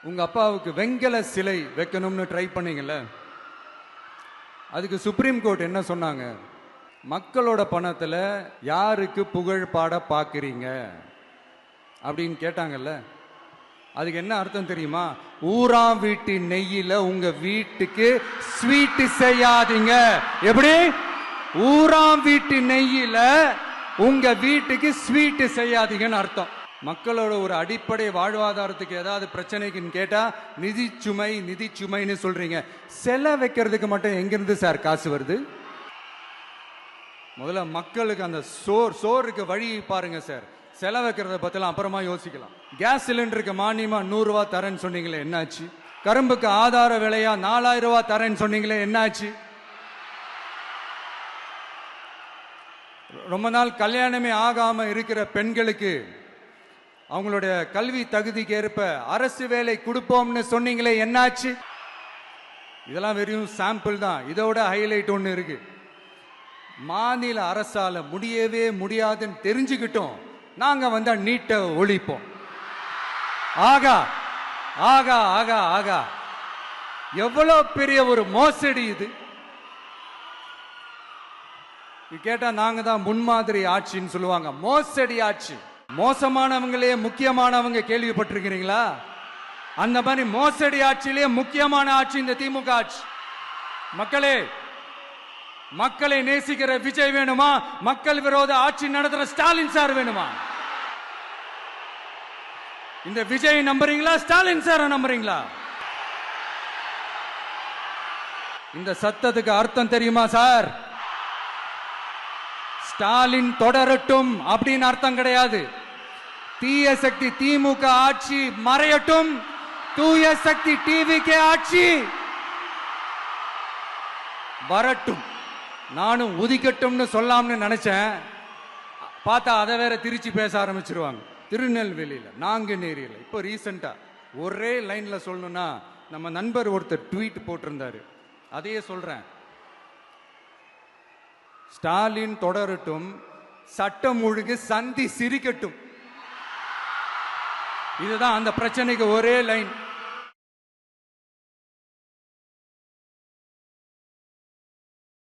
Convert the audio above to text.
உங்க அப்பாவுக்கு வெங்கல சிலை வைக்கணும்னு ட்ரை பண்ணீங்கல்ல, அதுக்கு சுப்ரீம் கோர்ட் என்ன சொன்னாங்க? மக்களோட பணத்துல யாருக்கு புகழ் பாட பாக்குறீங்க அப்படின்னு கேட்டாங்கல்ல. அதுக்கு என்ன அர்த்தம் தெரியுமா? ஊராம் வீட்டு நெய்யில உங்க வீட்டுக்கு ஸ்வீட் செய்யாதீங்க. எப்படி? ஊராம் வீட்டு நெய்யில உங்க வீட்டுக்கு ஸ்வீட் செய்யாதீங்கன்னு அர்த்தம். மக்களோட ஒரு அடிப்படை வாழ்வாதாரத்துக்கு ஏதாவது பிரச்சனைக்குன்னு கேட்டா நிதி சுமைன்னு சொல்றீங்க. செல வைக்கிறதுக்கு மட்டும் எங்கிருந்து சார் காசு வருது? முதல்ல மக்களுக்கு அந்த சோறுக்கு வழி பாருங்க சார். செலவு வைக்கிறத பத்திலாம் அப்புறமா யோசிக்கலாம். கேஸ் சிலிண்டருக்கு மானியமா 100 ரூபாய் தரேன்னு சொன்னீங்களே, என்னாச்சு? கரும்புக்கு ஆதார விலையா 4000 ரூபாய் தரேன்னு சொன்னீங்களே, என்னாச்சு? ரொம்ப நாள் கல்யாணமே ஆகாம இருக்கிற பெண்களுக்கு அவங்களுடைய கல்வி தகுதிக்கு ஏற்ப அரசு வேலை கொடுப்போம்னு சொன்னீங்களே, என்னாச்சு? இதெல்லாம் வெறும் சாம்பிள் தான். இதோட ஹைலைட் ஒன்று இருக்கு. மாநில அரசால முடியவே முடியாதுன்னு தெரிஞ்சுக்கிட்டோம், நாங்க வந்தா நீட்டை ஒழிப்போம். ஆகா ஆகா ஆகா ஆகா, எவ்வளவு பெரிய ஒரு மோசடி இது! கேட்டா நாங்க தான் முன்மாதிரி ஆட்சின்னு சொல்லுவாங்க. மோசடி ஆட்சி. மோசமானவங்களே முக்கியமானவங்க கேள்விப்பட்டிருக்கிறீங்களா? அந்த மாதிரி மோசடி ஆட்சியிலேயே முக்கியமான ஆட்சி இந்த திமுக ஆட்சி. மக்களே, மக்களை நேசிக்கிற விஜய் வேணுமா? மக்கள் விரோத ஆட்சி நடத்துற ஸ்டாலின் சார் வேணுமா? இந்த விஜய் நம்புறீங்களா? ஸ்டாலின் சார் நம்புறீங்களா? இந்த சத்தத்துக்கு அர்த்தம் தெரியுமா சார்? ஸ்டாலின் தொடரட்டும் அப்படின்னு அர்த்தம் கிடையாது. தீய சக்தி திமுக ஆட்சி மறையட்டும், தூய சக்தி டிவிகே ஆட்சி வரட்டும். நானும் உதிக்கட்டும்னு சொல்லாம்னு நினைச்சேன். பார்த்தா அதை வேற திருச்சி பேச ஆரம்பிச்சிருவாங்க. திருநெல்வேலியில், நாங்குநேரியில் இப்போ ரீசெண்டா ஒரே லைன்ல சொல்லணும்னா, நம்ம நண்பர் ஒருத்தர் ட்வீட் போட்டிருந்தாரு, அதையே சொல்றேன். ஸ்டாலின் தொடரட்டும், சட்டம் ஒழுங்கு சந்தி சிரிக்கட்டும். இதுதான் அந்த பிரச்சனைக்கு ஒரே லைன்.